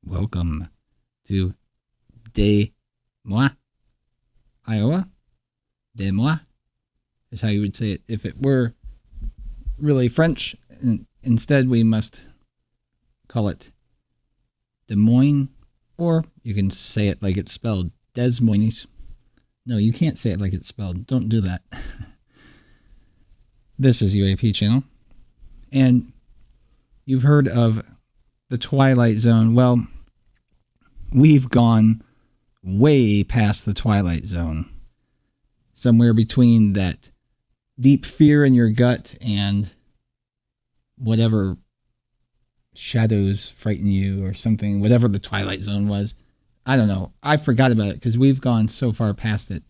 Welcome to Des Moines, Iowa. Des Moines is how you would say it if it were really French. Instead, we must call it Des Moines, or you can say it like it's spelled, Des Moines. No, you can't say it like it's spelled. Don't do that. This is UAP channel, and you've heard of the Twilight Zone. Well, we've gone way past the Twilight Zone. Somewhere between that deep fear in your gut and whatever shadows frighten you or something, whatever the Twilight Zone was. I don't know. I forgot about it because we've gone so far past it.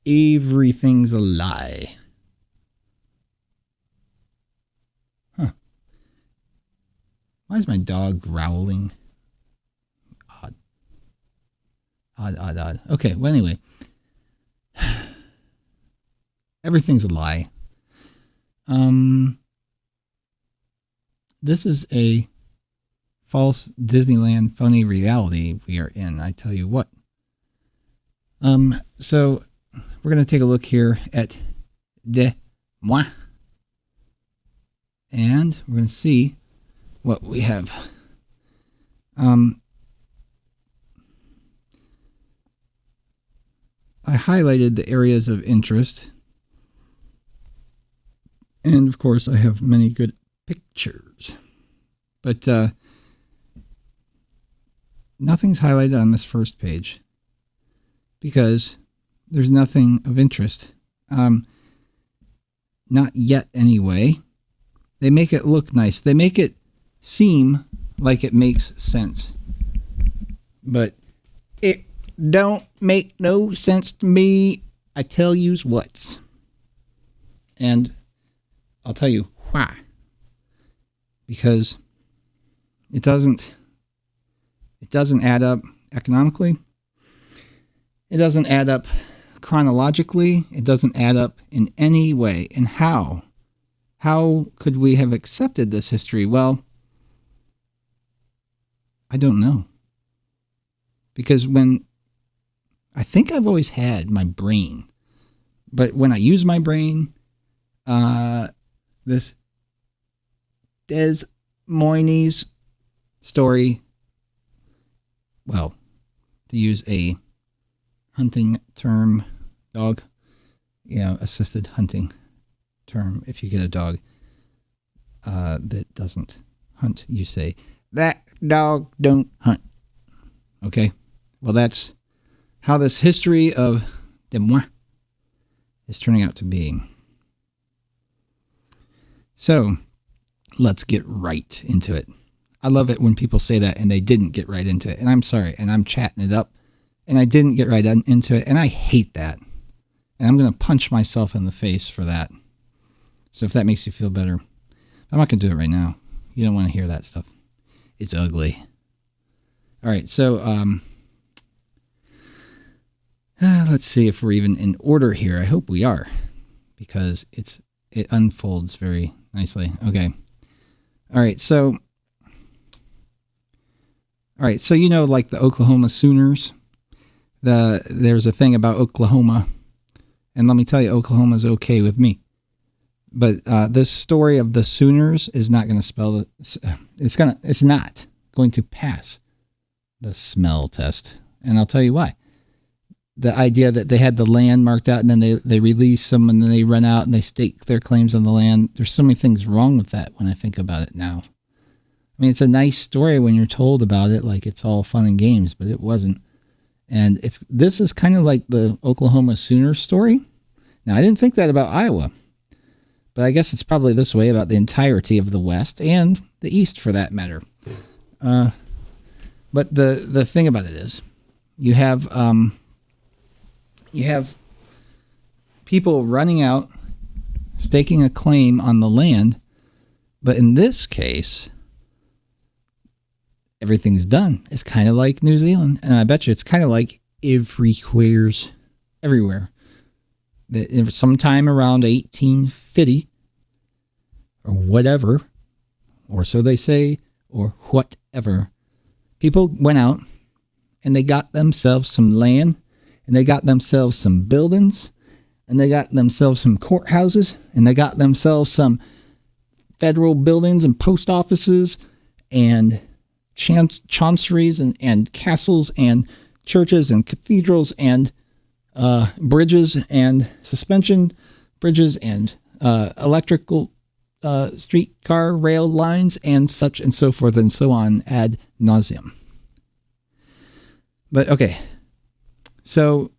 Everything's a lie. Huh. Why is my dog growling? Odd. Okay, well, anyway. Everything's a lie. This is a false Disneyland phony reality we are in, I tell you what. So we're going to take a look here at Des Moines, and we're going to see what we have. I highlighted the areas of interest, and of course I have many good pictures, but nothing's highlighted on this first page because there's nothing of interest. Not yet anyway. They make it look nice. They make it seem like it makes sense, but it don't make no sense to me. I tell yous what. And I'll tell you why. Because it doesn't add up economically. It doesn't add up chronologically. It doesn't add up in any way. And how? How could we have accepted this history? Well, I don't know. Because I think I've always had my brain, but when I use my brain, this Des Moines story, well, to use a hunting term, dog, assisted hunting term, if you get a dog that doesn't hunt, you say, that dog don't hunt. Okay? Well, that's how this history of Des Moines is turning out to be. So, let's get right into it. I love it when people say that and they didn't get right into it. And I'm sorry, and I'm chatting it up, and I didn't get right into it, and I hate that. And I'm going to punch myself in the face for that. So if that makes you feel better, I'm not going to do it right now. You don't want to hear that stuff. It's ugly. All right, so let's see if we're even in order here. I hope we are, because it unfolds very nicely. Okay. All right, so like the Oklahoma Sooners, there's a thing about Oklahoma, and let me tell you, Oklahoma's okay with me. But this story of the Sooners is not going to spell it's not going to pass the smell test, and I'll tell you why. The idea that they had the land marked out and then they release them and then they run out and they stake their claims on the land. There's so many things wrong with that when I think about it now. I mean, it's a nice story when you're told about it, like it's all fun and games, but it wasn't. And this is kind of like the Oklahoma Sooners story. Now, I didn't think that about Iowa, but I guess it's probably this way about the entirety of the West and the East for that matter. But the thing about it is you have people running out, staking a claim on the land, but in this case, everything's done. It's kind of like New Zealand, and I bet you it's kind of like everywhere. Sometime around 1850, or whatever, or so they say, or whatever, People went out and they got themselves some land, and they got themselves some buildings, and they got themselves some courthouses, and they got themselves some federal buildings and post offices and chanceries and castles and churches and cathedrals and bridges and suspension bridges and electrical streetcar rail lines and such and so forth and so on ad nauseum. But okay, so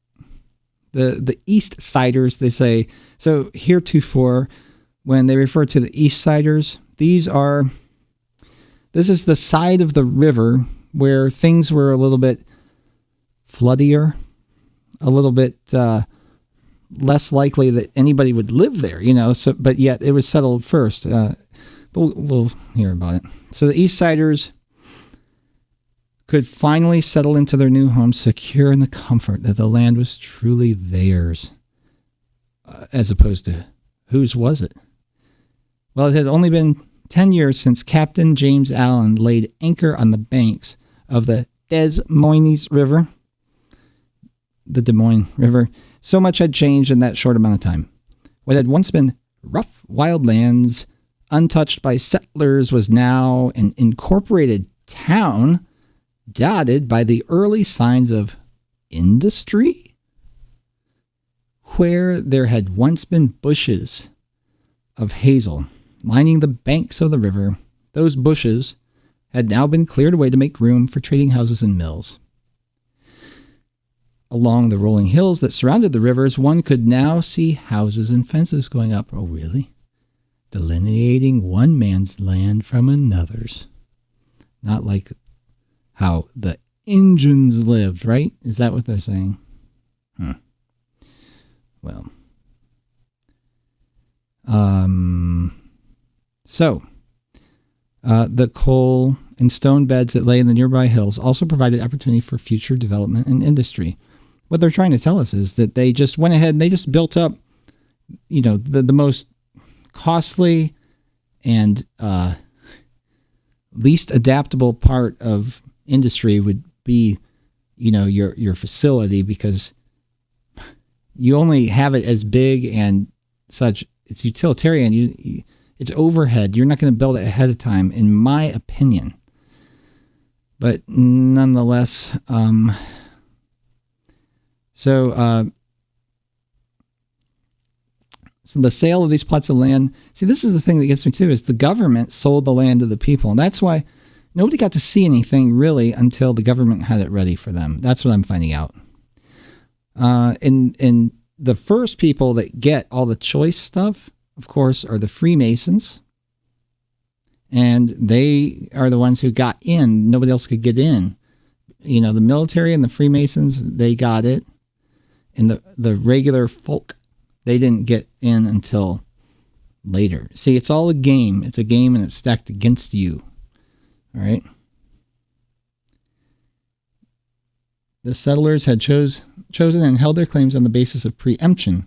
the East Siders, they say, so heretofore, when they refer to the East Siders, this is the side of the river where things were a little bit floodier, a little bit less likely that anybody would live there, so, but yet it was settled first. But we'll hear about it. So the East Siders could finally settle into their new home, secure in the comfort that the land was truly theirs, as opposed to whose was it? Well, it had only been 10 years since Captain James Allen laid anchor on the banks of the Des Moines River, the Des Moines River. So much had changed in that short amount of time. What had once been rough, wild lands, untouched by settlers, was now an incorporated town dotted by the early signs of industry. Where there had once been bushes of hazel lining the banks of the river, those bushes had now been cleared away to make room for trading houses and mills. Along the rolling hills that surrounded the rivers, one could now see houses and fences going up. Oh, really? Delineating one man's land from another's. Not like how the Injuns lived, right? Is that what they're saying? Well. So, the coal and stone beds that lay in the nearby hills also provided opportunity for future development and industry. What they're trying to tell us is that they just went ahead and they just built up, the most costly and least adaptable part of industry would be, your facility, because you only have it as big and such. It's utilitarian. It's overhead. You're not going to build it ahead of time, in my opinion. But nonetheless, so the sale of these plots of land, see, this is the thing that gets me too, is the government sold the land to the people. And that's why nobody got to see anything really until the government had it ready for them. That's what I'm finding out. And the first people that get all the choice stuff, of course, are the Freemasons. And they are the ones who got in. Nobody else could get in. The military and the Freemasons, they got it. And the regular folk, they didn't get in until later. See, it's all a game. It's a game, and it's stacked against you. All right? The settlers had chosen and held their claims on the basis of preemption,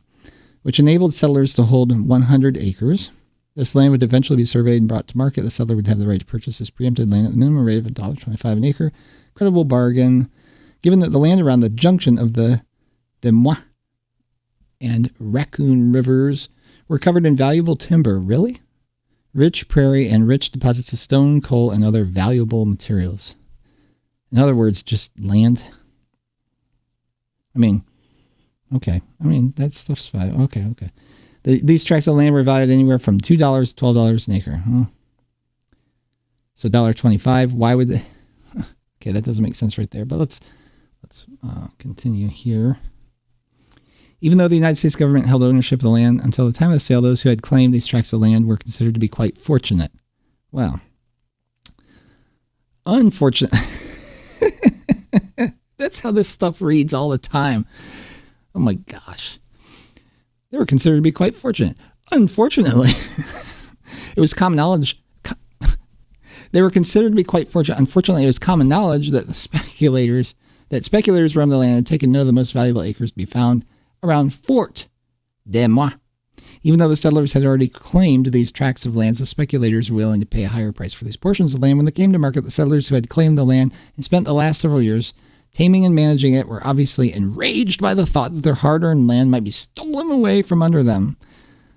which enabled settlers to hold 100 acres. This land would eventually be surveyed and brought to market. The settler would have the right to purchase this preempted land at the minimum rate of $1.25 an acre. Credible bargain, given that the land around the junction of the Des Moines and Raccoon rivers were covered in valuable timber. Really? Rich prairie and rich deposits of stone, coal, and other valuable materials. In other words, just land. Okay. That stuff's valuable. Okay. These tracts of land were valued anywhere from $2 to $12 an acre. So $1.25. Why would they? Okay, that doesn't make sense right there. But let's continue here. Even though the United States government held ownership of the land until the time of the sale, those who had claimed these tracts of land were considered to be quite fortunate. Well, unfortunate. That's how this stuff reads all the time. Oh my gosh. They were considered to be quite fortunate. Unfortunately, it was common knowledge. They were considered to be quite fortunate. Unfortunately, it was common knowledge that speculators roamed the land and taken note of the most valuable acres to be found around Fort Des Moines Even though the settlers had already claimed these tracts of lands, the speculators were willing to pay a higher price for these portions of land. When they came to market, the settlers who had claimed the land and spent the last several years taming and managing it were obviously enraged by the thought that their hard-earned land might be stolen away from under them.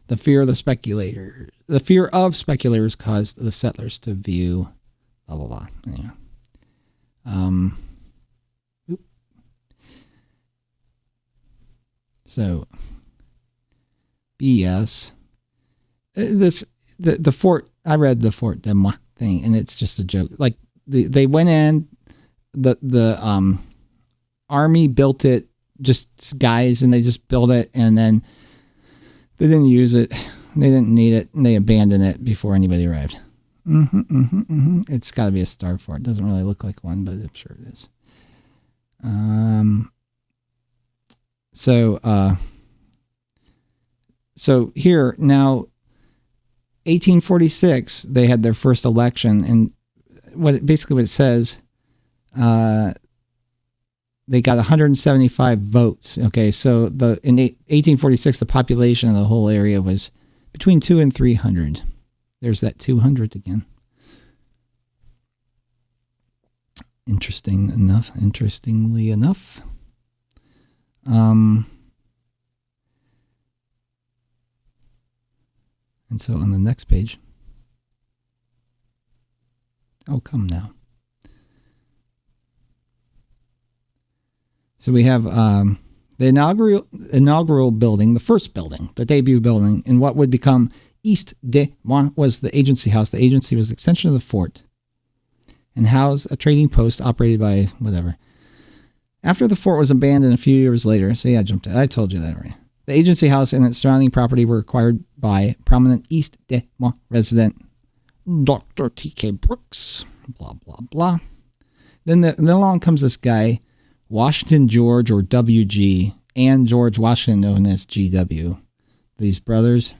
The fear of speculators caused the settlers to view blah blah blah. Yeah. So BS. The fort. I read the Fort de Moi thing, and it's just a joke. Like they went in, the army built it, just guys, and they just built it, and then they didn't use it, they didn't need it, and they abandoned it before anybody arrived. It's got to be a star fort. It doesn't really look like one, but I'm sure it is. So here now, 1846, they had their first election, and what it says, they got 175 votes. Okay, so in 1846, the population of the whole area was between 200 and 300. There's that 200 again. Interestingly enough. And so on the next page. Oh, come now. So we have the inaugural building, the first building, the debut building, in what would become East de Moi was the agency house. The agency was an extension of the fort and housed a trading post operated by whatever. After the fort was abandoned a few years later, see, I told you that already. The agency house and its surrounding property were acquired by prominent East de Moi resident Dr. T.K. Brooks, blah, blah, blah. Then along comes this guy, Washington George, or W.G., and George Washington, known as G.W., these brothers.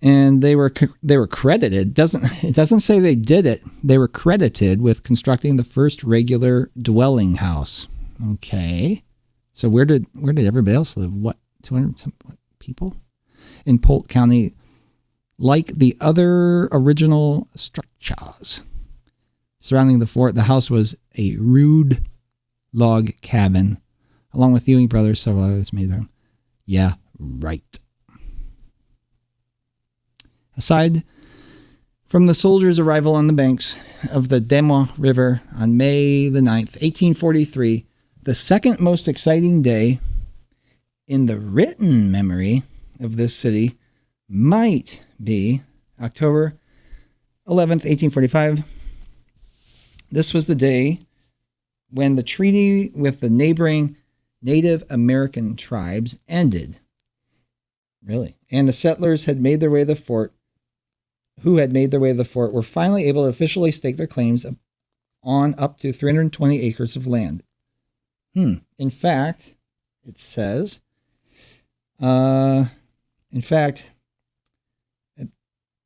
And they were credited. It doesn't say they did it. They were credited with constructing the first regular dwelling house. Okay. So where did everybody else live? What, 200 some people? In Polk County, like the other original structures surrounding the fort, the house was a rude log cabin, along with Ewing brothers, several others made their own. Yeah, right. Aside from the soldiers' arrival on the banks of the Des Moines River on May the 9th, 1843, the second most exciting day in the written memory of this city might be October 11th, 1845. This was the day when the treaty with the neighboring Native American tribes ended. Really? And the settlers who had made their way to the fort were finally able to officially stake their claims on up to 320 acres of land. In fact, it says, the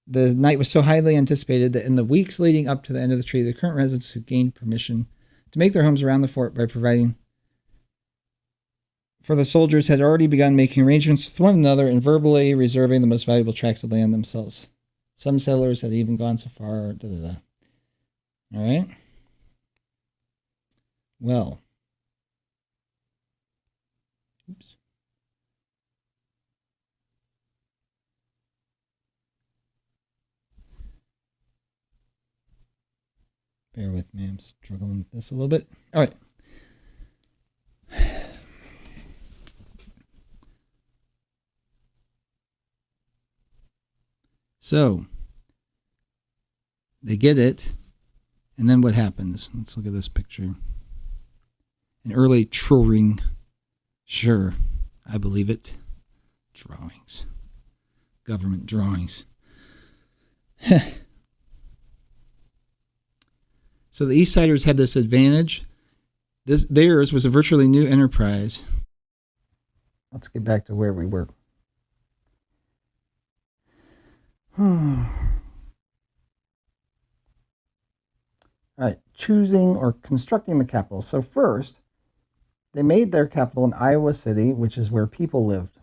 night was so highly anticipated that in the weeks leading up to the end of the treaty, the current residents who gained permission to make their homes around the fort by providing for the soldiers had already begun making arrangements with one another and verbally reserving the most valuable tracts of land themselves. Some settlers had even gone so far. All right. Well. Oops. Bear with me. I'm struggling with this a little bit. All right. So, they get it, and then what happens? Let's look at this picture. An early drawing. Sure, I believe it. Drawings. Government drawings. So the East Siders had this advantage. Theirs was a virtually new enterprise. Let's get back to where we were. All right, choosing or constructing the capital. So first, they made their capital in Iowa City, which is where people lived.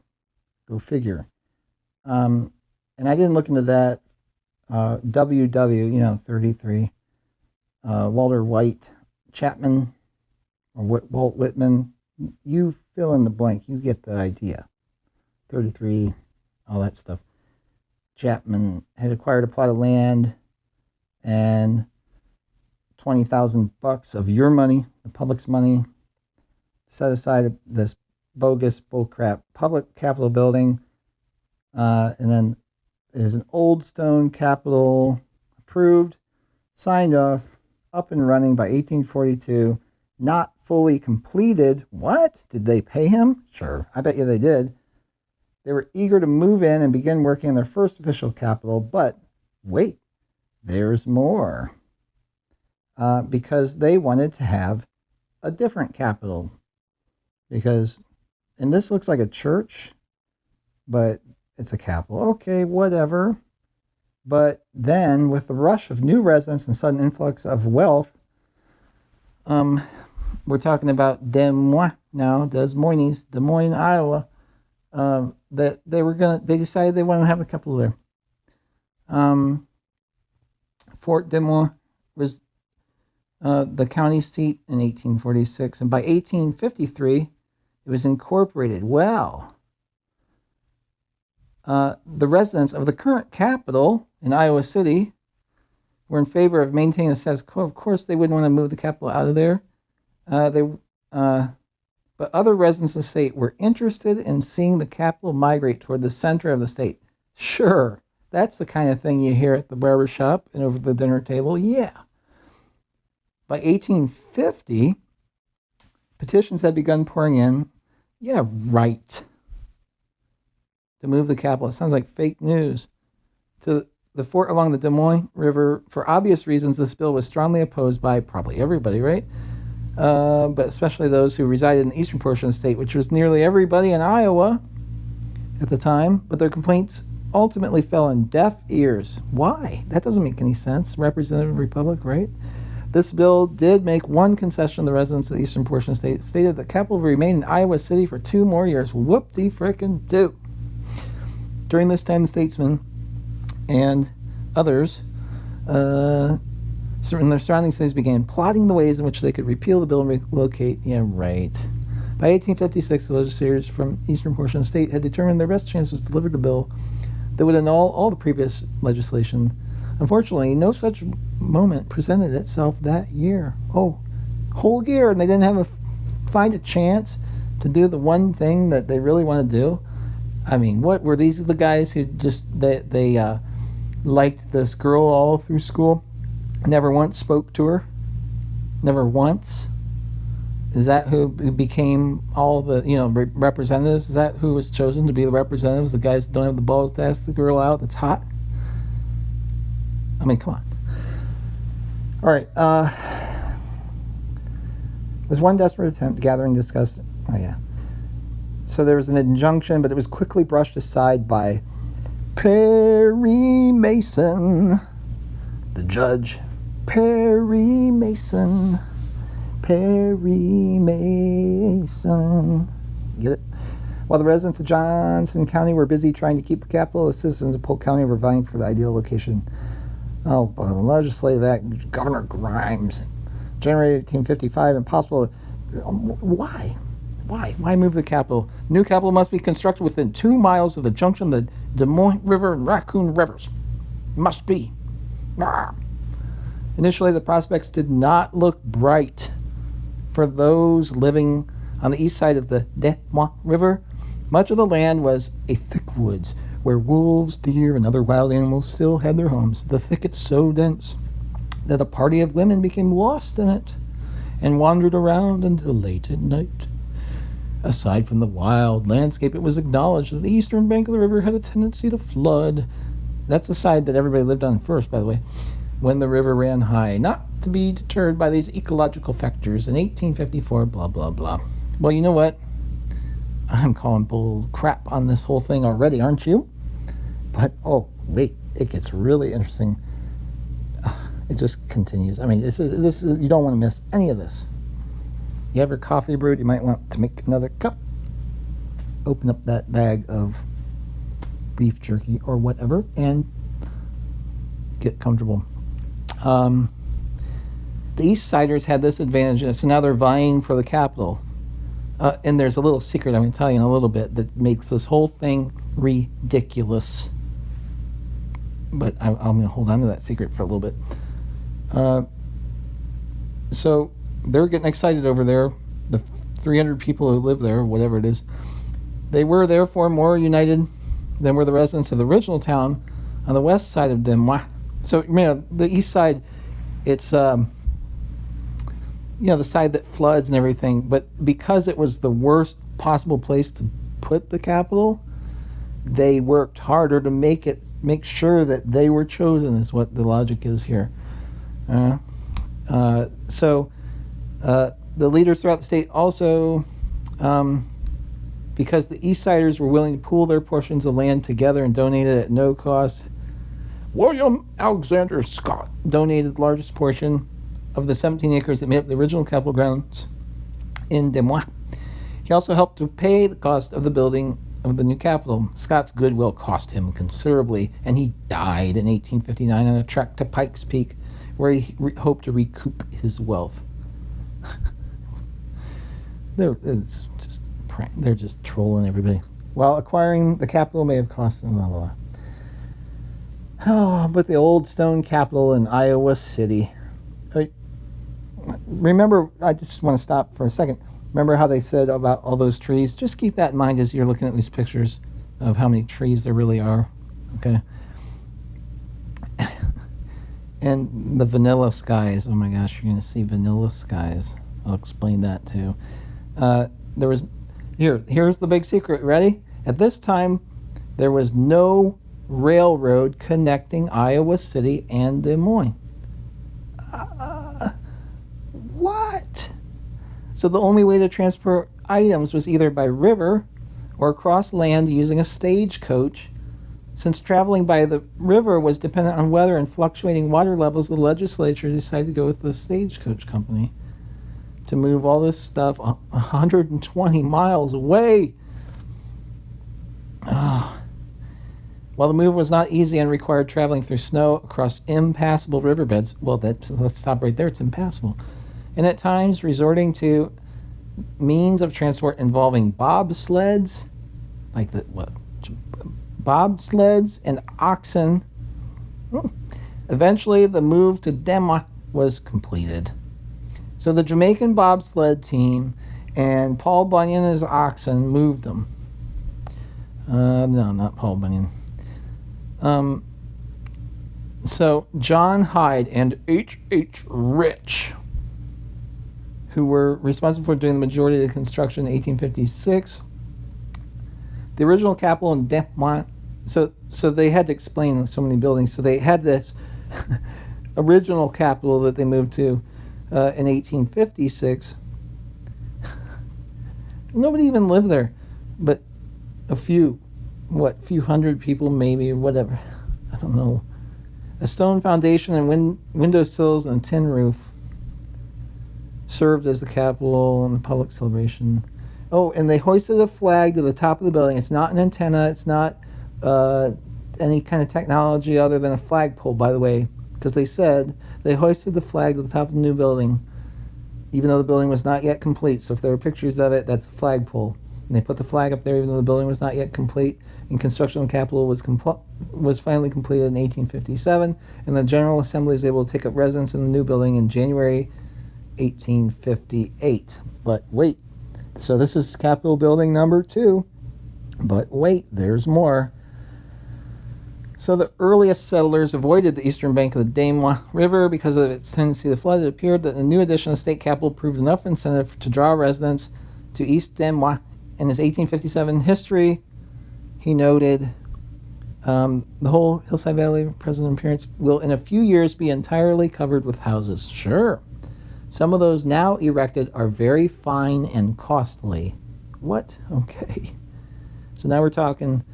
Go figure. And I didn't look into that. WW, 33. Walter White, Chapman, or Walt Whitman. You fill in the blank. You get the idea. 33, all that stuff. Chapman had acquired a plot of land and $20,000 of your money, the public's money, set aside this bogus bullcrap public Capitol building. And then there's an old stone Capitol approved, signed off, up and running by 1842, not fully completed. What? Did they pay him? Sure, I bet you they did. They were eager to move in and begin working on their first official Capitol, but wait, there's more. Because they wanted to have a different Capitol. Because, and this looks like a church, but it's a Capitol. Okay, whatever. But then, with the rush of new residents and sudden influx of wealth, we're talking about Des Moines, Iowa. That they decided they wanted to have a Capitol there. Fort Des Moines was the county seat in 1846, and by 1853, it was incorporated. Well, the residents of the current capital in Iowa City were in favor of maintaining the status quo. Of course, they wouldn't want to move the capital out of there. But other residents of the state were interested in seeing the capital migrate toward the center of the state. Sure, that's the kind of thing you hear at the barber shop and over the dinner table. Yeah. By 1850, petitions had begun pouring in. Yeah, right. To move the capital. It sounds like fake news. To the fort along the Des Moines River. For obvious reasons, this bill was strongly opposed by probably everybody, right? But especially those who resided in the eastern portion of the state, which was nearly everybody in Iowa at the time. But their complaints ultimately fell on deaf ears. Why? That doesn't make any sense. Representative Republic, right? This bill did make one concession to the residents of the eastern portion of the state. It stated the capital would remain in Iowa City for 2 more years. Whoop-de-frickin-do. During this time, the statesmen and others in their surrounding cities began plotting the ways in which they could repeal the bill and relocate. Yeah, right. By 1856, the legislators from the eastern portion of the state had determined their best chance was to deliver a bill that would annul all the previous legislation. Unfortunately, no such moment presented itself that year. Oh, whole year, and they didn't find a chance to do the one thing that they really want to do. I mean, what were these the guys who just they liked this girl all through school, never once spoke to her, never once? Is that who became all the representatives? Is that who was chosen to be the representatives? The guys that don't have the balls to ask the girl out that's hot? I mean, come on. All right. Was one desperate attempt to gather and discuss. Oh, yeah. So there was an injunction, but it was quickly brushed aside by Perry Mason, the judge. Perry Mason. Perry Mason. Get it? While the residents of Johnson County were busy trying to keep the capital, the citizens of Polk County were vying for the ideal location. Oh, the legislative act, Governor Grimes, generated 1855, impossible. Why? Why move the capital? New capital must be constructed within 2 miles of the junction of the Des Moines River and Raccoon Rivers. Must be. Initially, the prospects did not look bright for those living on the east side of the Des Moines River. Much of the land was a thick woods where wolves, deer, and other wild animals still had their homes. The thickets so dense that a party of women became lost in it and wandered around until late at night. Aside from the wild landscape, it was acknowledged that the eastern bank of the river had a tendency to flood. That's the side that everybody lived on first, by the way, when the river ran high, not to be deterred by these ecological factors. In 1854, blah, blah, blah. Well, you know what? I'm calling bull crap on this whole thing already, aren't you? But, oh, wait, it gets really interesting. It just continues. I mean, this is you don't want to miss any of this. You have your coffee brewed, you might want to make another cup. Open up that bag of beef jerky or whatever and get comfortable. The East Siders had this advantage, so now they're vying for the capital. And there's a little secret I'm going to tell you in a little bit that makes this whole thing ridiculous. But I'm going to hold on to that secret for a little bit. So they're getting excited over there. The 300 people who live there, whatever it is, they were therefore more united than were the residents of the original town on the west side of Demois. So, the east side, it's, the side that floods and everything. But because it was the worst possible place to put the capital, they worked harder to make sure that they were chosen, is what the logic is here. So the leaders throughout the state also, because the East Siders were willing to pool their portions of land together and donate it at no cost, William Alexander Scott donated the largest portion of the 17 acres that made up the original capital grounds in Demois. He also helped to pay the cost of the building of the new capital. Scott's goodwill cost him considerably, and he died in 1859 on a trek to Pikes Peak, where he hoped to recoup his wealth. They're just trolling everybody. While acquiring the capital may have cost them blah, blah, blah. Oh, but the old stone capital in Iowa City. Remember, I just want to stop for a second. Remember how they said about all those trees? Just keep that in mind as you're looking at these pictures of how many trees there really are. Okay. And the vanilla skies. Oh my gosh, you're going to see vanilla skies. I'll explain that too. Here's the big secret. Ready? At this time, there was no railroad connecting Iowa City and Des Moines. What? So the only way to transport items was either by river or across land using a stagecoach. Since traveling by the river was dependent on weather and fluctuating water levels, the legislature decided to go with the stagecoach company to move all this stuff 120 miles away. While the move was not easy and required traveling through snow across impassable riverbeds, let's stop right there, it's impassable. And at times resorting to means of transport involving bobsleds, bobsleds and oxen. Eventually, the move to Demois was completed. So the Jamaican bobsled team and Paul Bunyan and his oxen moved them. No, not Paul Bunyan. So John Hyde and H.H. Rich, who were responsible for doing the majority of the construction in 1856. The original capital in Demois, so they had to explain so many buildings. So they had this original capital that they moved to in 1856. Nobody even lived there, but a few hundred people maybe, or whatever. I don't know. A stone foundation and window sills and a tin roof served as the capital and the public celebration. Oh, and they hoisted a flag to the top of the building. It's not an antenna. It's not any kind of technology other than a flagpole, by the way, because they said they hoisted the flag to the top of the new building, even though the building was not yet complete. So if there were pictures of it, that's the flagpole. And they put the flag up there even though the building was not yet complete. And construction of the Capitol was finally completed in 1857, and the General Assembly was able to take up residence in the new building in January 1858. But wait, so this is Capitol building number 2. But wait, there's more. So the earliest settlers avoided the eastern bank of the Demois River because of its tendency to flood. It appeared that the new addition of the state capital proved enough incentive to draw residents to East Demois. In his 1857 history, he noted, the whole Hillside Valley present appearance will in a few years be entirely covered with houses. Sure. Some of those now erected are very fine and costly. What? Okay. So now we're talking,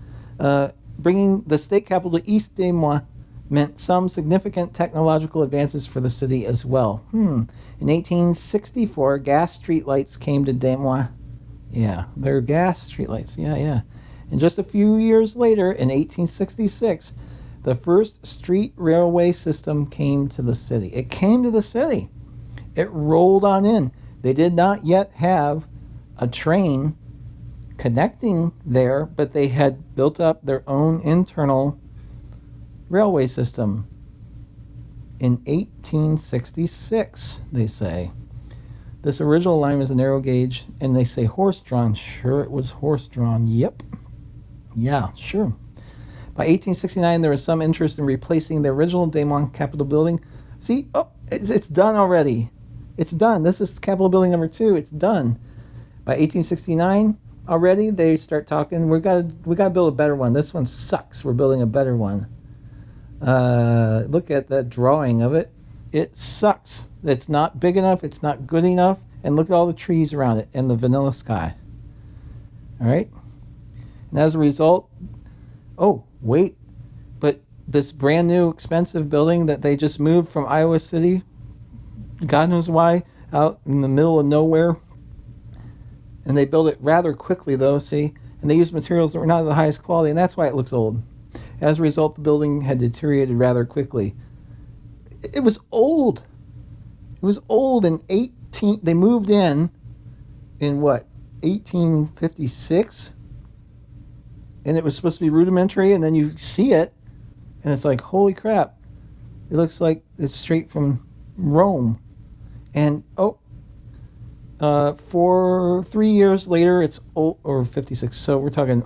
bringing the state capital to East Des Moines meant some significant technological advances for the city as well. In 1864, gas streetlights came to Des Moines. Yeah, they're gas streetlights. Yeah. And just a few years later, in 1866, the first street railway system came to the city. It came to the city. It rolled on in. They did not yet have a train connecting there, but they had built up their own internal railway system in 1866, they say. This original line was a narrow gauge, and they say horse-drawn. Sure, it was horse-drawn. Yep. Yeah, sure. By 1869, there was some interest in replacing the original Des Moines Capitol building. See, it's done already. It's done. This is Capitol building number 2. It's done. By 1869, already they start talking. We got to build a better one. This one sucks. We're building a better one. Look at that drawing of it. It sucks. It's not big enough. It's not good enough. And look at all the trees around it and the vanilla sky. All right. And as a result, oh, wait. But this brand new expensive building that they just moved from Iowa City, God knows why, out in the middle of nowhere. And they built it rather quickly, though, see? And they used materials that were not of the highest quality, and that's why it looks old. As a result, the building had deteriorated rather quickly. It was old. It was old in they moved in what, 1856? And it was supposed to be rudimentary, and then you see it, and it's like, holy crap. It looks like it's straight from Rome. And, for 3 years later, it's old, or 56, so we're talking,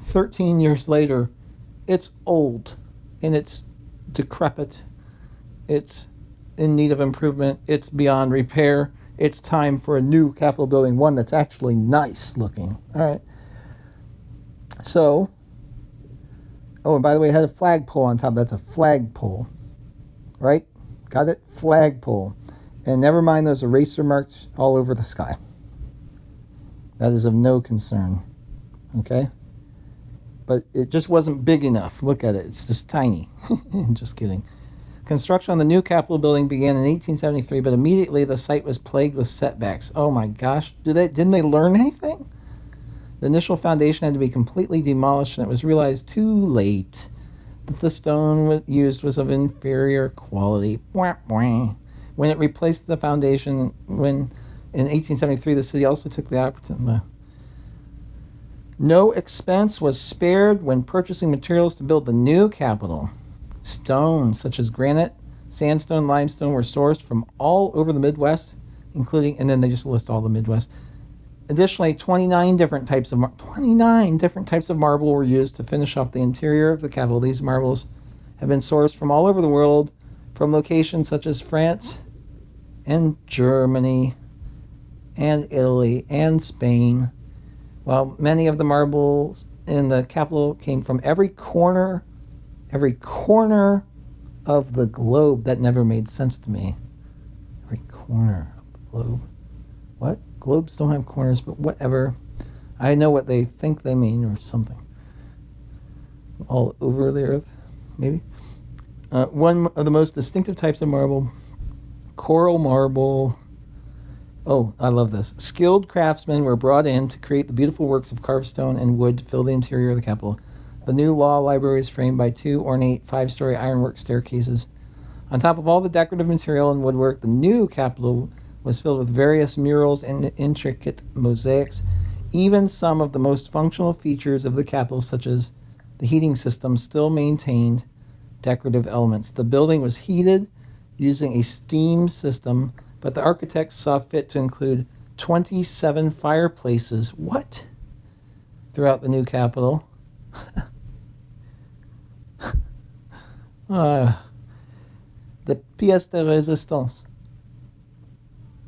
13 years later, it's old, and it's decrepit. It's in need of improvement. It's beyond repair. It's time for a new Capitol building, one that's actually nice looking. All right. So, and by the way, it had a flagpole on top. That's a flagpole, right? Got it? Flagpole. And never mind those eraser marks all over the sky. That is of no concern. Okay? But it just wasn't big enough. Look at it. It's just tiny. Just kidding. Construction on the new Capitol building began in 1873, but immediately the site was plagued with setbacks. Oh my gosh. Didn't they learn anything? The initial foundation had to be completely demolished, and it was realized too late that the stone used was of inferior quality. When it replaced the foundation, in 1873, the city also took the opportunity. No expense was spared when purchasing materials to build the new Capitol. Stones such as granite, sandstone, limestone were sourced from all over the Midwest, including, and then they just list all the Midwest. Additionally, 29 different types of marble were used to finish off the interior of the Capitol. These marbles have been sourced from all over the world, from locations such as France and Germany and Italy and Spain, while many of the marbles in the Capitol came from every corner of the globe. That never made sense to me. Every corner of the globe. What? Globes don't have corners, but whatever. I know what they think they mean or something. All over the earth, maybe. One of the most distinctive types of marble, coral marble. Oh, I love this. Skilled craftsmen were brought in to create the beautiful works of carved stone and wood to fill the interior of the Capitol. The new law library is framed by 2 ornate 5-story ironwork staircases. On top of all the decorative material and woodwork, the new Capitol was filled with various murals and intricate mosaics. Even some of the most functional features of the Capitol, such as the heating system, still maintained decorative elements. The building was heated using a steam system, but the architects saw fit to include 27 fireplaces. What? Throughout the new Capitol. The pièce de résistance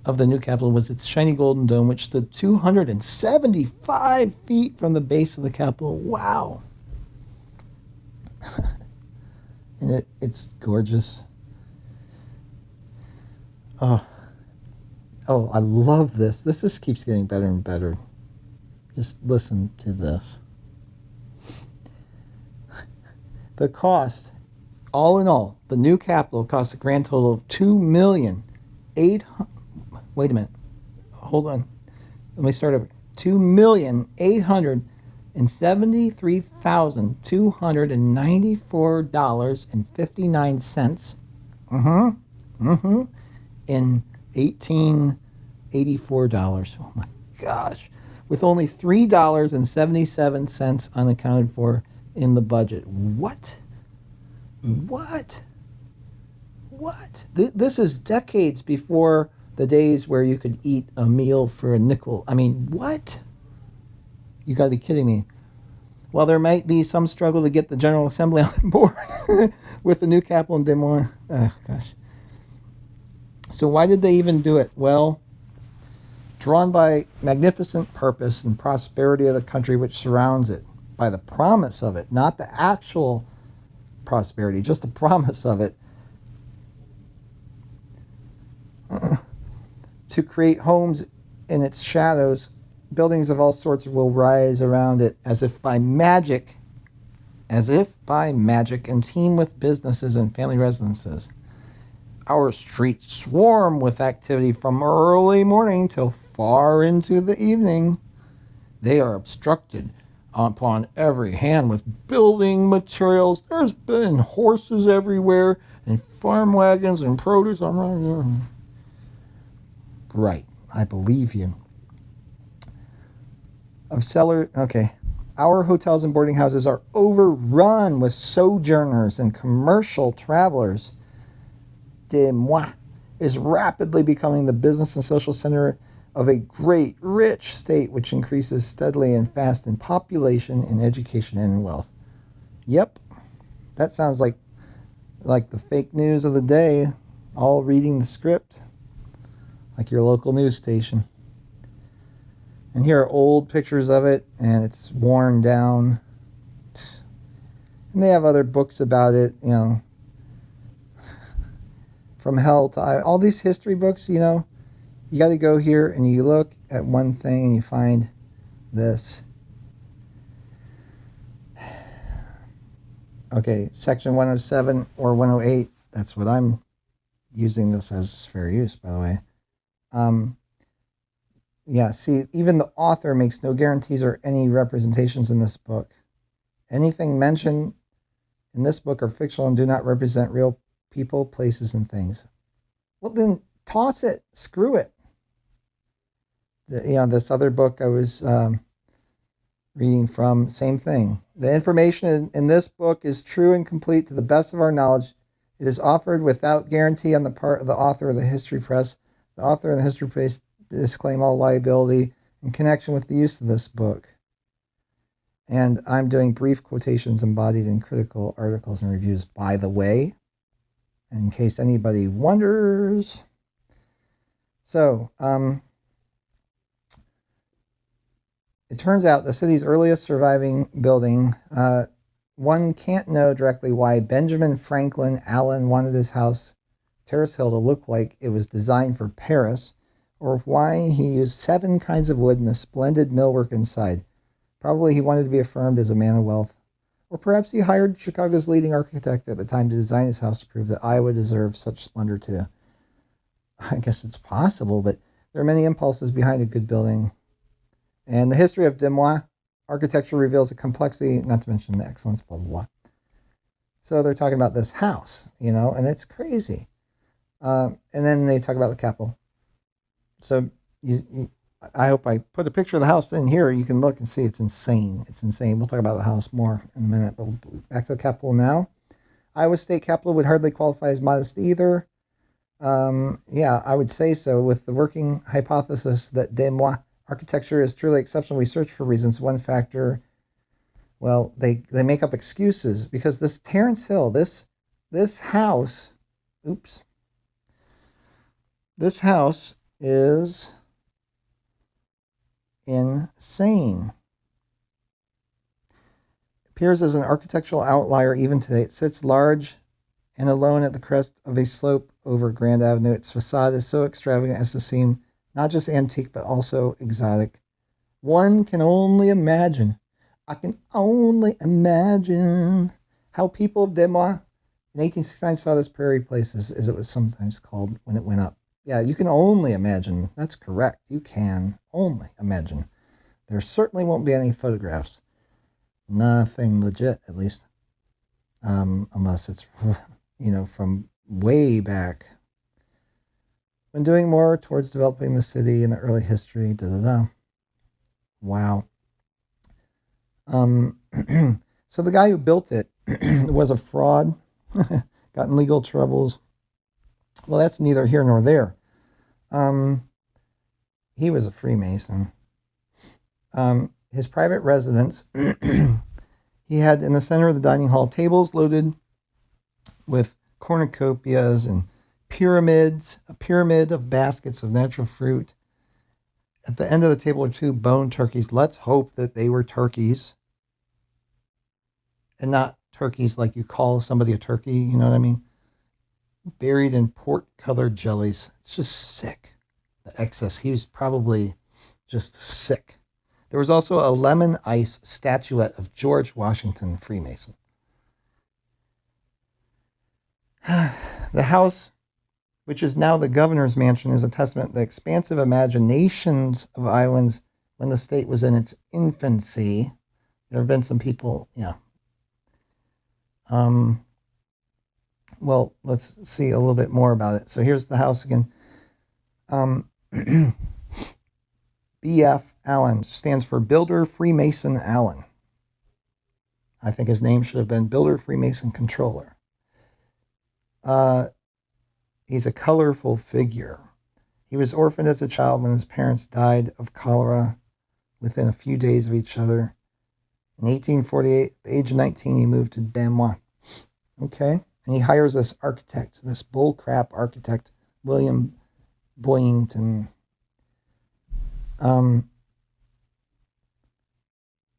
of the new Capitol was its shiny golden dome, which stood 275 feet from the base of the Capitol. Wow. And it's gorgeous. Oh, I love this. This just keeps getting better and better. Just listen to this. The cost, all in all, the new Capitol cost a grand total of $2,800,000. Wait a minute. Hold on. Let me start over. $2,873,294.59 in 1884 Oh my gosh. With only $3.77 unaccounted for in the budget. What? This is decades before the days where you could eat a meal for a nickel. I mean, what? You got to be kidding me. Well, there might be some struggle to get the General Assembly on board with the new capital in Des Moines. Oh, gosh. So why did they even do it? Well, drawn by magnificent purpose and prosperity of the country which surrounds it, by the promise of it, not the actual prosperity, just the promise of it, to create homes in its shadows, buildings of all sorts will rise around it as if by magic, and teem with businesses and family residences. Our streets swarm with activity from early morning till far into the evening. They are obstructed upon every hand with building materials. There's been horses everywhere, and farm wagons and produce. Right, I believe you. Our hotels and boarding houses are overrun with sojourners and commercial travelers. Des Moines is rapidly becoming the business and social center of a great, rich state which increases steadily and fast in population, in education, and in wealth. Yep, that sounds like the fake news of the day, all reading the script, like your local news station. And here are old pictures of it, and it's worn down. And they have other books about it, from hell to all these history books, you got to go here and you look at one thing and you find this. Okay, section 107 or 108, that's what I'm using this as fair use, by the way. See, even the author makes no guarantees or any representations in this book. Anything mentioned in this book are fictional and do not represent real people, places, and things. Well, then toss it. Screw it. This other book I was reading from, same thing. The information in this book is true and complete to the best of our knowledge. It is offered without guarantee on the part of the author of the history press. The author and the history press disclaim all liability in connection with the use of this book. And I'm doing brief quotations embodied in critical articles and reviews, by the way, in case anybody wonders. So, it turns out the city's earliest surviving building, one can't know directly why Benjamin Franklin Allen wanted his house, Terrace Hill, to look like it was designed for Paris, or why he used 7 kinds of wood and a splendid millwork inside. Probably he wanted to be affirmed as a man of wealth. Or perhaps he hired Chicago's leading architect at the time to design his house to prove that Iowa deserved such splendor too. I guess it's possible, but there are many impulses behind a good building. And the history of Des Moines architecture reveals a complexity, not to mention the excellence, blah, blah, blah. So they're talking about this house, and it's crazy. And then they talk about the capital. So I hope I put a picture of the house in here. You can look and see it's insane. It's insane. We'll talk about the house more in a minute, but back to the capital now. Iowa State Capitol would hardly qualify as modest either. I would say so. With the working hypothesis that Des Moines architecture is truly exceptional, we search for reasons. One factor, well, they make up excuses because this Terrace Hill, this house is insane. Appears as an architectural outlier even today. It sits large and alone at the crest of a slope over Grand Avenue. Its facade is so extravagant as to seem not just antique, but also exotic. One can only imagine. I can only imagine how people of Des Moines in 1869 saw this prairie place, as it was sometimes called when it went up. Yeah, you can only imagine. That's correct. You can only imagine. There certainly won't be any photographs. Nothing legit, at least. Unless it's, from way back. When doing more towards developing the city in the early history, Wow. So the guy who built it was a fraud, got in legal troubles. Well, that's neither here nor there. He was a Freemason. His private residence, he had in the center of the dining hall tables loaded with cornucopias and pyramids, a pyramid of baskets of natural fruit. At the end of the table are 2 bone turkeys. Let's hope that they were turkeys and not turkeys like you call somebody a turkey, you know what I mean? Buried in port-colored jellies. It's just sick, the excess. He was probably just sick. There was also a lemon ice statuette of George Washington, Freemason. The house, which is now the governor's mansion, is a testament to the expansive imaginations of Iowans when the state was in its infancy. There have been some people, well, let's see a little bit more about it. So here's the house again. B.F. Allen stands for Builder Freemason Allen. I think his name should have been Builder Freemason Controller. He's a colorful figure. He was orphaned as a child when his parents died of cholera within a few days of each other. In 1848, at the age of 19, he moved to Demois. Okay? And he hires this architect, this bullcrap architect, William Boyington.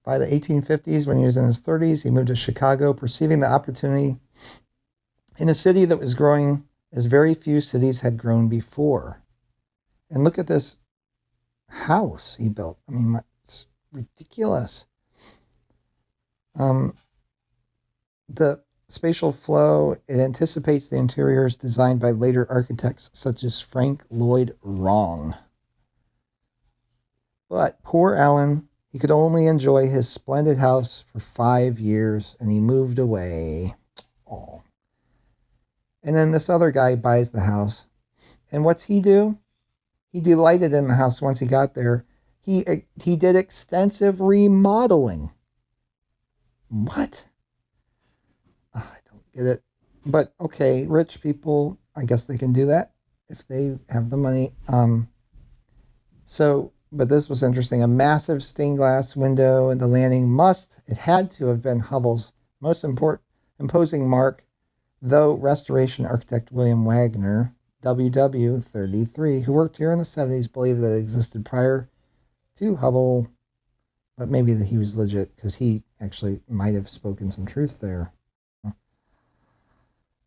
By the 1850s, when he was in his 30s, he moved to Chicago, perceiving the opportunity in a city that was growing as very few cities had grown before. And look at this house he built. I mean, it's ridiculous. The spatial flow, it anticipates the interiors designed by later architects such as Frank Lloyd Wrong. But poor Allen, he could only enjoy his splendid house for 5 years, and he moved away. Oh. And then this other guy buys the house. And what's he do? He delighted in the house once he got there. He did extensive remodeling. What? I don't get it. But okay, rich people, I guess they can do that if they have the money. But this was interesting. A massive stained glass window in the landing it had to have been Hubble's most imposing mark, though restoration architect William Wagner, WW 33, who worked here in the 70s, believed that it existed prior to Hubble, but maybe that he was legit because he actually might have spoken some truth there.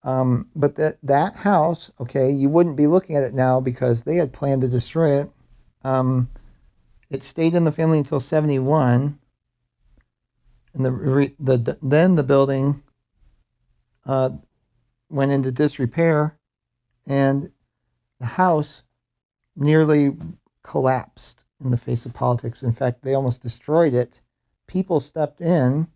But that house, okay, you wouldn't be looking at it now because they had planned to destroy it. It stayed in the family until 71, and then the building went into disrepair, and the house nearly collapsed in the face of politics. In fact, they almost destroyed it. People stepped in,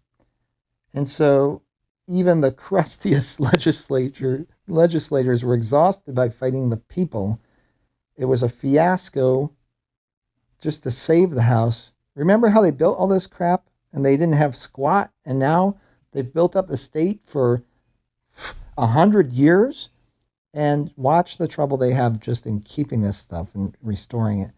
and so even the crustiest legislators were exhausted by fighting the people. It was a fiasco just to save the house. Remember how they built all this crap and they didn't have squat, and now they've built up the state for 100 years, and watch the trouble they have just in keeping this stuff and restoring it.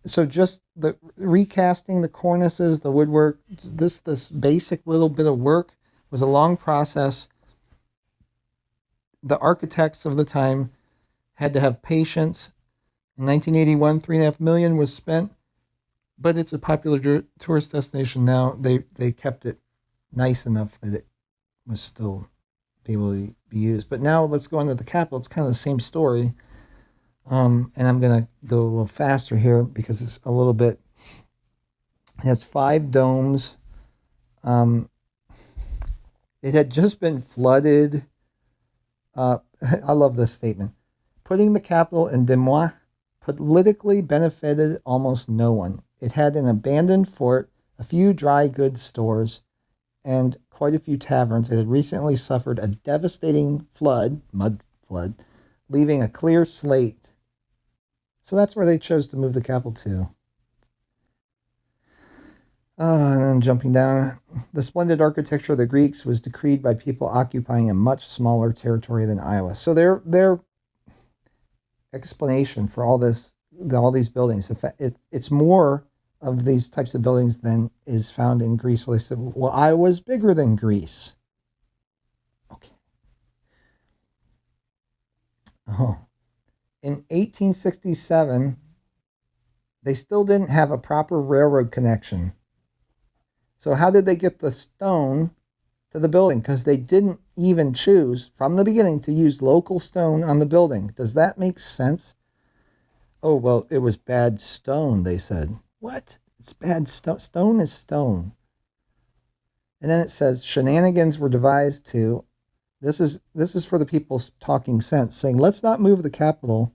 So just the recasting the cornices, the woodwork, this basic little bit of work was a long process. The architects of the time had to have patience. In 1981, $3.5 million was spent, but it's a popular tourist destination now. They kept it nice enough that it was still able to be used. But now let's go into the Capitol. It's kind of the same story. And I'm going to go a little faster here because it's a little bit, it has 5 domes. It had just been flooded. I love this statement. Putting the Capitol in Des Moines politically benefited almost no one. It had an abandoned fort, a few dry goods stores, and quite a few taverns. It had recently suffered a devastating mud flood, leaving a clear slate. So that's where they chose to move the capital to. And then jumping down, the splendid architecture of the Greeks was decreed by people occupying a much smaller territory than Iowa. So their explanation for all these buildings, it's more of these types of buildings than is found in Greece. Well, they said, well, Iowa's bigger than Greece. Okay. Oh. In 1867, they still didn't have a proper railroad connection. So how did they get the stone to the building? Because they didn't even choose from the beginning to use local stone on the building. Does that make sense? Oh, well, it was bad stone, they said. What? It's bad stone. Stone is stone. And then it says shenanigans were devised to, this is for the people talking sense, saying, let's not move the capital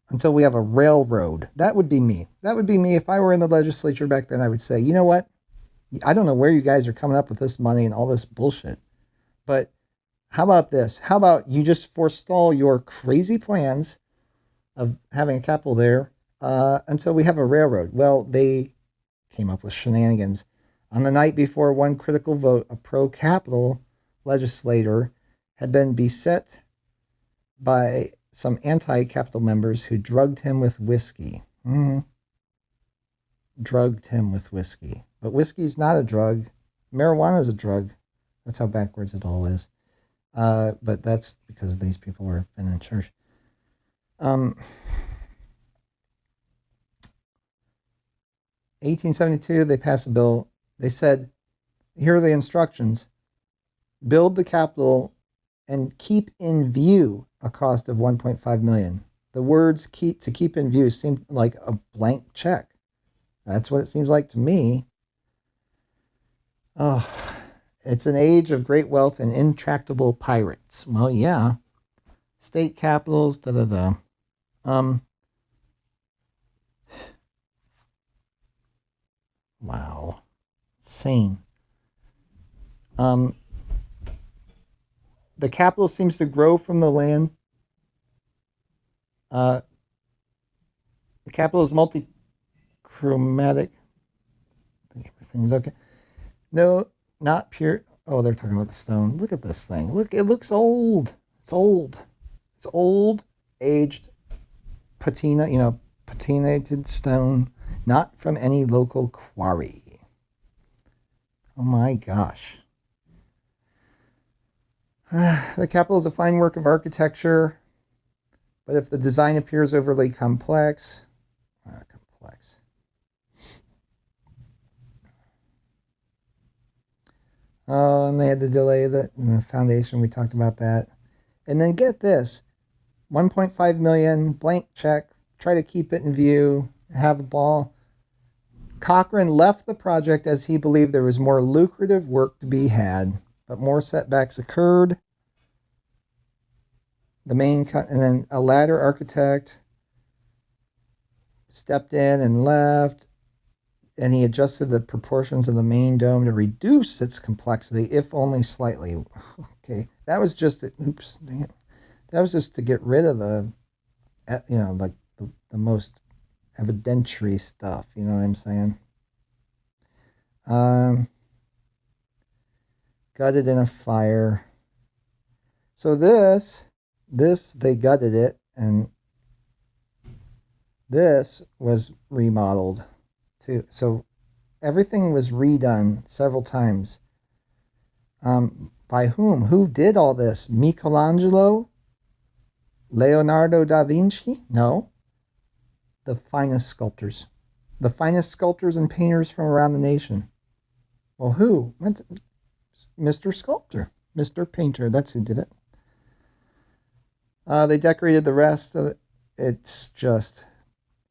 until we have a railroad. That would be me. That would be me. If I were in the legislature back then, I would say, you know what? I don't know where you guys are coming up with this money and all this bullshit, but how about this? How about you just forestall your crazy plans of having a capital there until we have a railroad? Well, they came up with shenanigans. On the night before one critical vote, a pro-capital legislator had been beset by some anti-capital members who drugged him with whiskey. Drugged him with whiskey. But whiskey's not a drug. Marijuana is a drug. That's how backwards it all is. But that's because these people have been in church. 1872, they passed a bill. They said, here are the instructions. Build the Capitol and keep in view a cost of $1.5 million. The words keep in view seem like a blank check. That's what it seems like to me. Oh, it's an age of great wealth and intractable pirates. Well, yeah. State capitals, Wow. Insane. The capital seems to grow from the land. The capital is multi-chromatic. I think everything's okay. No, not pure. Oh, they're talking about the stone. Look at this thing. Look, it looks old. It's old. It's old, aged, patinated stone, not from any local quarry. Oh my gosh. The capital is a fine work of architecture, but if the design appears overly complex. Oh, and they had to delay the foundation. We talked about that. And then get this, 1.5 million, blank check, try to keep it in view, have a ball. Cochrane left the project as he believed there was more lucrative work to be had, but more setbacks occurred. And then a latter architect stepped in and left, and he adjusted the proportions of the main dome to reduce its complexity, if only slightly. Okay, that was just that was just to get rid of the most evidentiary stuff. You know what I'm saying? Gutted in a fire. So this they gutted it, and this was remodeled too. So everything was redone several times. By whom? Who did all this? Michelangelo? Leonardo da Vinci? No. The finest sculptors. The finest sculptors and painters from around the nation. Well, who? Mr. Sculptor. Mr. Painter. That's who did it. They decorated the rest of it. It's just...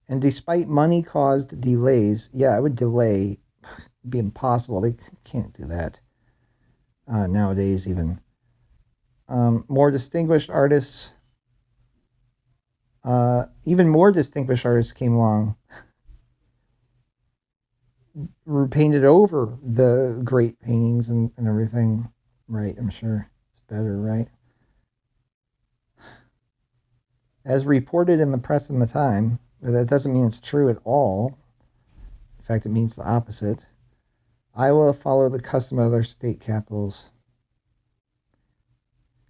And despite money-caused delays, yeah, it would delay. It'd be impossible. They can't do that nowadays even. More distinguished artists even more distinguished artists came along, painted over the great paintings and everything. Right, I'm sure it's better, right? As reported in the press in the time, that doesn't mean it's true at all. In fact, it means the opposite. Iowa followed the custom of other state capitals.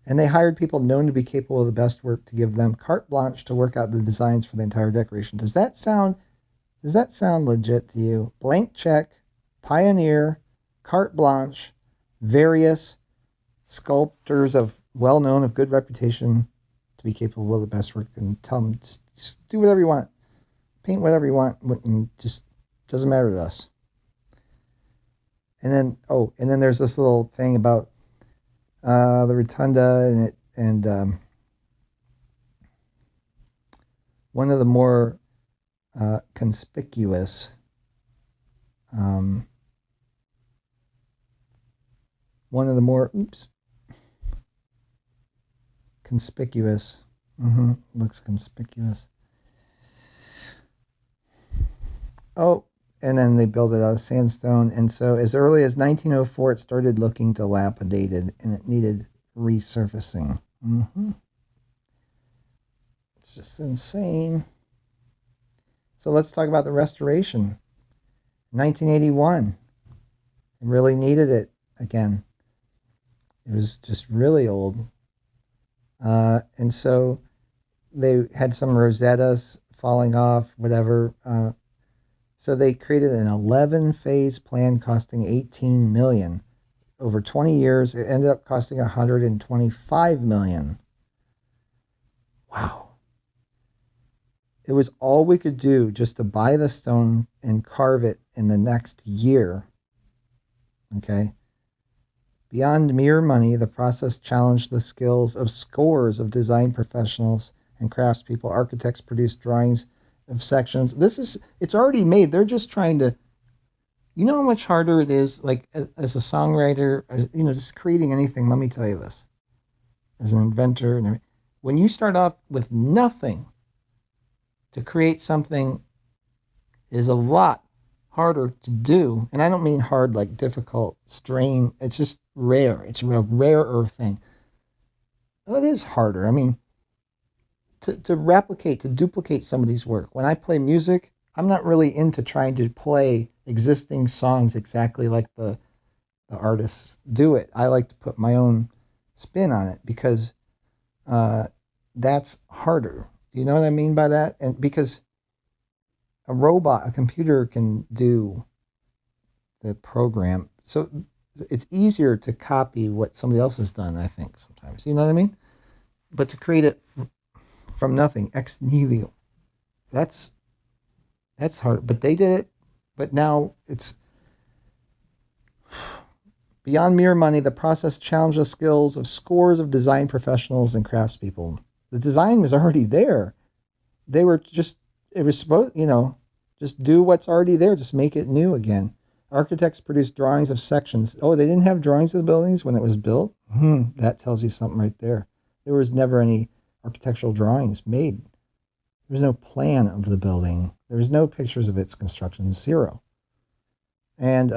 And they hired people known to be capable of the best work to give them carte blanche to work out the designs for the entire decoration. Does that sound legit to you? Blank check, pioneer, carte blanche, various sculptors of well-known, of good reputation to be capable of the best work, and tell them just do whatever you want. Paint whatever you want, and just doesn't matter to us. And then there's this little thing about the rotunda, and one of the more conspicuous conspicuous. Looks conspicuous. Oh, and then they built it out of sandstone. And so as early as 1904, it started looking dilapidated and it needed resurfacing. It's just insane. So let's talk about the restoration. 1981. It really needed it again. It was just really old. And so they had some rosettas falling off, whatever. So they created an 11-phase plan costing $18 million. Over 20 years, it ended up costing $125 million. Wow. It was all we could do just to buy the stone and carve it in the next year. Okay? Beyond mere money, the process challenged the skills of scores of design professionals and craftspeople. Architects produced drawings of sections. It's already made. They're just trying to, you know how much harder it is, like as a songwriter, or, just creating anything. Let me tell you this, as an inventor, and when you start off with nothing, to create something is a lot harder to do. And I don't mean hard like difficult, strain. It's just rare. It's a rarer thing. Well, it is harder. I mean, to replicate, to duplicate somebody's work. When I play music, I'm not really into trying to play existing songs exactly like the artists do it. I like to put my own spin on it because that's harder. Do you know what I mean by that? And because a computer can do the program, so it's easier to copy what somebody else has done, I think, sometimes. You know what I mean? But to create it from nothing, ex nihilo, that's hard. But they did it. But now it's beyond mere money. The process challenged the skills of scores of design professionals and craftspeople. The design was already there. It was supposed, just do what's already there. Just make it new again. Architects produced drawings of sections. Oh, they didn't have drawings of the buildings when it was built? That tells you something right there. There was never any architectural drawings made. There was no plan of the building. There was no pictures of its construction, zero. And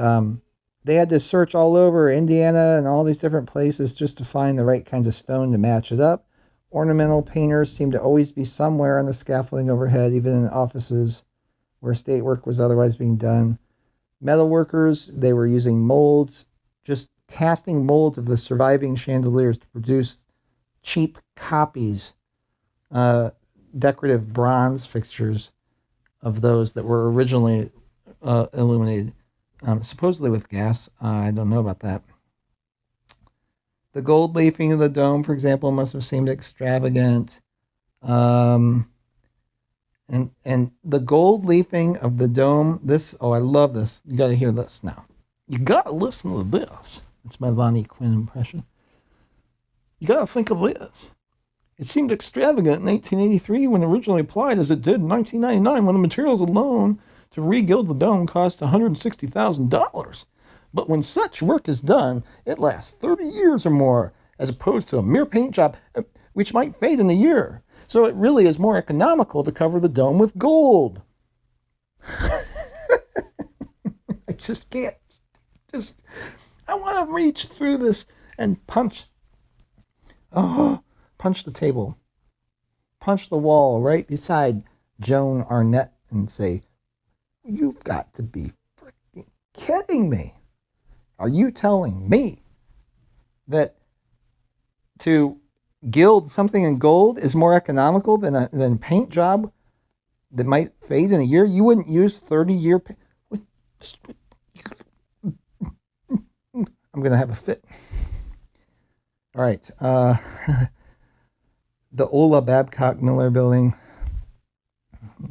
they had to search all over Indiana and all these different places just to find the right kinds of stone to match it up. Ornamental painters seemed to always be somewhere on the scaffolding overhead, even in offices where state work was otherwise being done. Metal workers, they were using molds, just casting molds of the surviving chandeliers to produce cheap copies, decorative bronze fixtures of those that were originally illuminated, supposedly with gas. I don't know about that. The gold leafing of the dome, for example, must have seemed extravagant. And the gold leafing of the dome, I love this. You got to hear this now. You got to listen to this. It's my Lonnie Quinn impression. You got to think of this. It seemed extravagant in 1883 when originally applied as it did in 1999 when the materials alone to re-gild the dome cost $160,000. But when such work is done, it lasts 30 years or more, as opposed to a mere paint job, which might fade in a year. So it really is more economical to cover the dome with gold. I just can't. I want to reach through this and punch the table. Punch the wall right beside Joan Arnett and say, "You've got to be freaking kidding me. Are you telling me that to gild something in gold is more economical than a paint job that might fade in a year? You wouldn't use 30-year paint." I'm going to have a fit. All right. The Ola Babcock Miller building.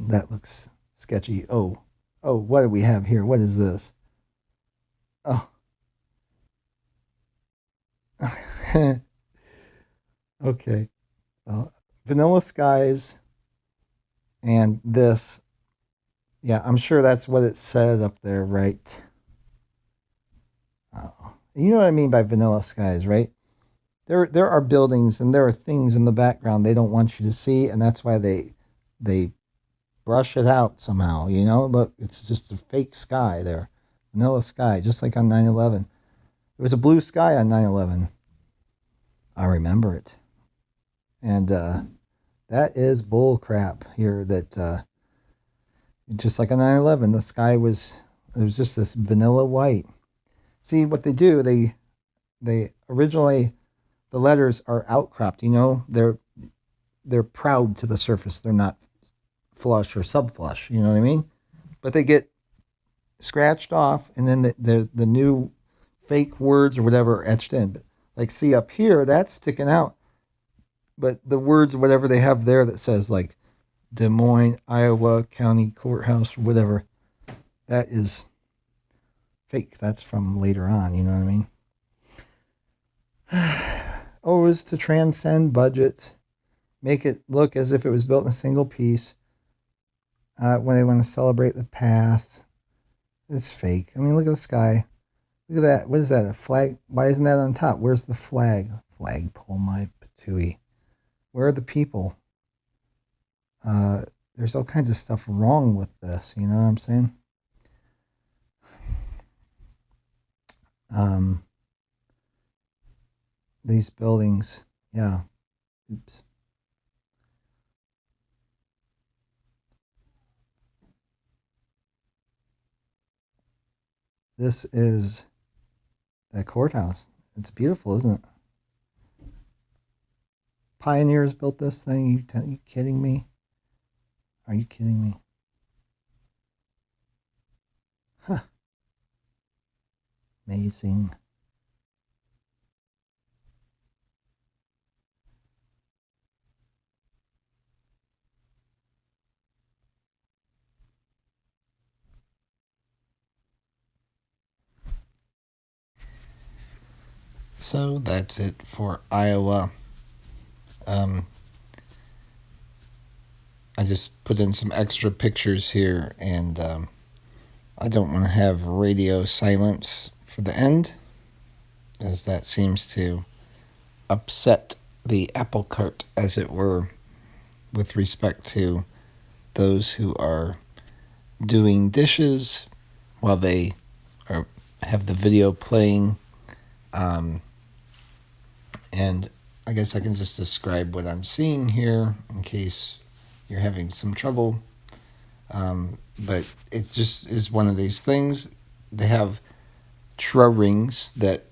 That looks sketchy. Oh, what do we have here? What is this? Oh. Okay. Vanilla skies and this. Yeah, I'm sure that's what it said up there, right? You know what I mean by vanilla skies, right? There are buildings and there are things in the background they don't want you to see, and that's why they brush it out somehow, you know? Look, it's just a fake sky there. Vanilla sky, just like on 9/11. There was a blue sky on 9/11. I remember it. And that is bull crap here that just like on 9/11, the sky was just this vanilla white. See what they do, they originally, the letters are outcropped, you know, they're proud to the surface. They're not flush or subflush, you know what I mean? But they get scratched off, and then the new fake words or whatever are etched in. But like, see up here, that's sticking out. But the words or whatever they have there that says like Des Moines, Iowa County Courthouse or whatever, that is fake. That's from later on, you know what I mean? Oh, is to transcend budgets, make it look as if it was built in a single piece. When they want to celebrate the past, it's fake. I mean, look at the sky. Look at that. What is that? A flag? Why isn't that on top? Where's the flag? Flagpole, my patooey. Where are the people? There's all kinds of stuff wrong with this. You know what I'm saying? These buildings, yeah. Oops. This is that courthouse. It's beautiful, isn't it? Pioneers built this thing. You kidding me? Are you kidding me? Huh. Amazing. So that's it for Iowa. I just put in some extra pictures here, and I don't want to have radio silence for the end, as that seems to upset the apple cart, as it were, with respect to those who are doing dishes while they have the video playing. And I guess I can just describe what I'm seeing here in case you're having some trouble. But it just is one of these things. They have rings that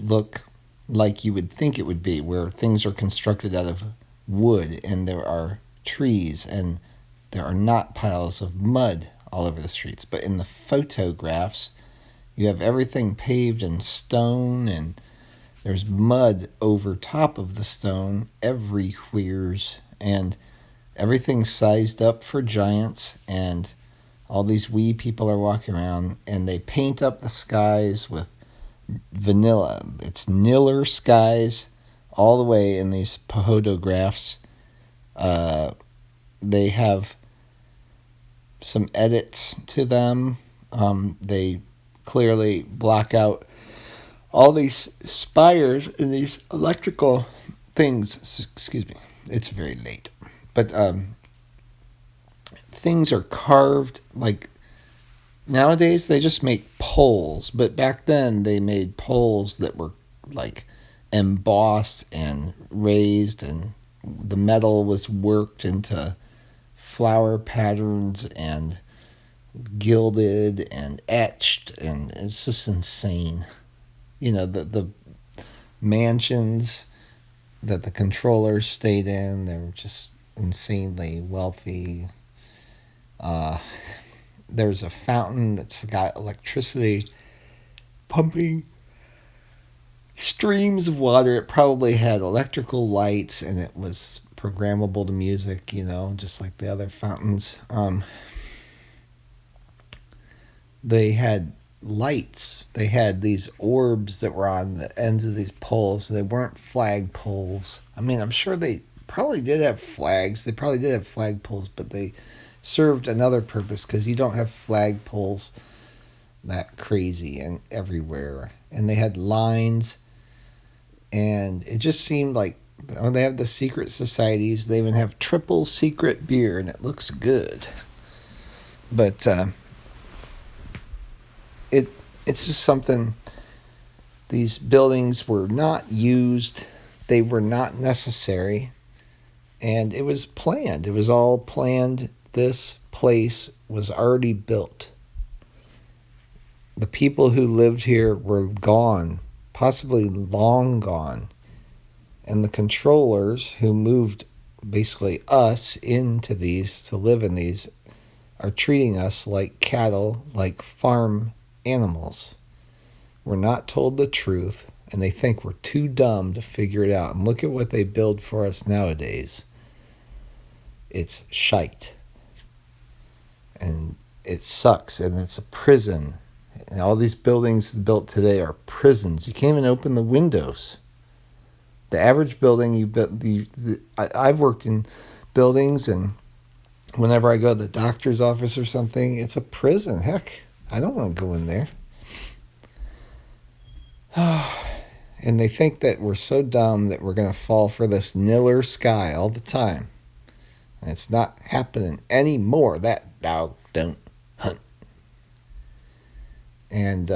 look like you would think it would be, where things are constructed out of wood, and there are trees, and there are not piles of mud all over the streets. But in the photographs, you have everything paved in stone, and there's mud over top of the stone everywheres, and everything's sized up for giants, and all these wee people are walking around, and they paint up the skies with vanilla. It's Niller skies all the way in these photographs. They have some edits to them. They clearly block out all these spires and these electrical things. Excuse me. It's very late. But things are carved like nowadays they just make poles, but back then they made poles that were like embossed and raised, and the metal was worked into flower patterns and gilded and etched, and it's just insane. The mansions that the controllers stayed in, they were just insanely wealthy. There's a fountain that's got electricity pumping streams of water. It probably had electrical lights, and it was programmable to music, just like the other fountains. They had lights. They had these orbs that were on the ends of these poles. They weren't flag poles. I mean, I'm sure they probably did have flags. They probably did have flag poles, but they served another purpose, because you don't have flag poles that crazy and everywhere. And they had lines, and it just seemed like when they have the secret societies, they even have triple secret beer, and it looks good. But it's just something. These buildings were not used. They were not necessary. And it was planned. It was all planned. This place was already built. The people who lived here were gone, possibly long gone. And the controllers who moved basically us into these, to live in these, are treating us like cattle, like farm animals. We're not told the truth, and they think we're too dumb to figure it out. And look at what they build for us nowadays. It's shite. And it sucks, and it's a prison. And all these buildings built today are prisons. You can't even open the windows. The average building you built, I've worked in buildings, and whenever I go to the doctor's office or something, it's a prison. Heck, I don't want to go in there. And they think that we're so dumb that we're going to fall for this niller sky all the time. And it's not happening anymore. That dog don't hunt. And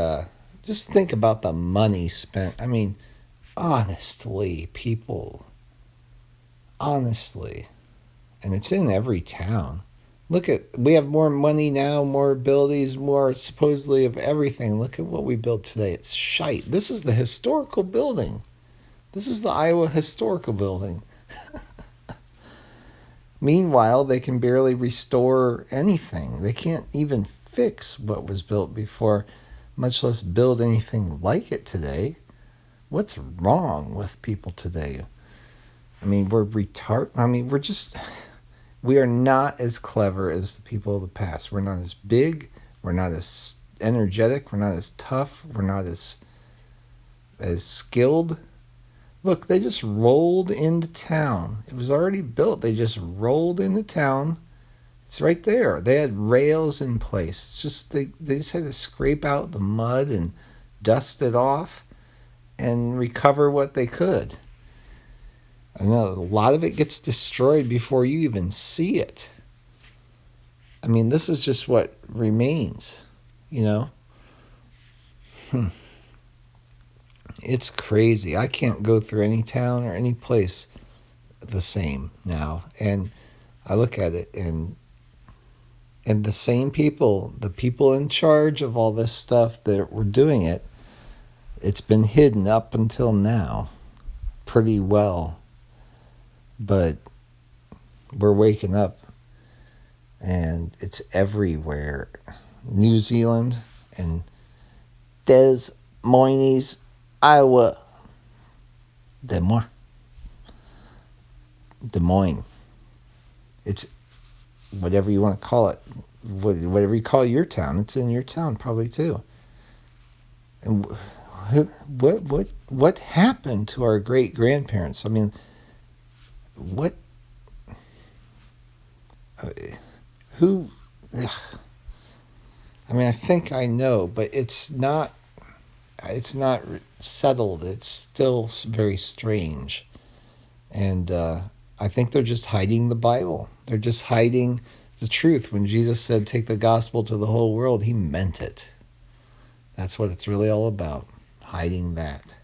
just think about the money spent. I mean, honestly, people. Honestly. And it's in every town. We have more money now, more abilities, more supposedly of everything. Look at what we built today. It's shite. This is the historical building. This is the Iowa Historical Building. Meanwhile, they can barely restore anything. They can't even fix what was built before, much less build anything like it today. What's wrong with people today? I mean, we're retarded. I mean, we are not as clever as the people of the past. We're not as big. We're not as energetic. We're not as tough. We're not as skilled. Look, they just rolled into town. It was already built. They just rolled into town. It's right there. They had rails in place. It's just they just had to scrape out the mud and dust it off and recover what they could. I know a lot of it gets destroyed before you even see it. I mean, this is just what remains, It's crazy. I can't go through any town or any place the same now. And I look at it, and the same people, the people in charge of all this stuff that were doing it, it's been hidden up until now pretty well. But we're waking up, and it's everywhere. New Zealand and Des Moines, Iowa. Des Moines. It's whatever you want to call it. Whatever you call your town, it's in your town probably too. And what happened to our great grandparents? I mean, what? Who? Ugh. I mean, I think I know, but it's not settled. It's still very strange, and I think they're just hiding the Bible. They're just hiding the truth. When Jesus said, take the gospel to the whole world, he meant it. That's what it's really all about, hiding that.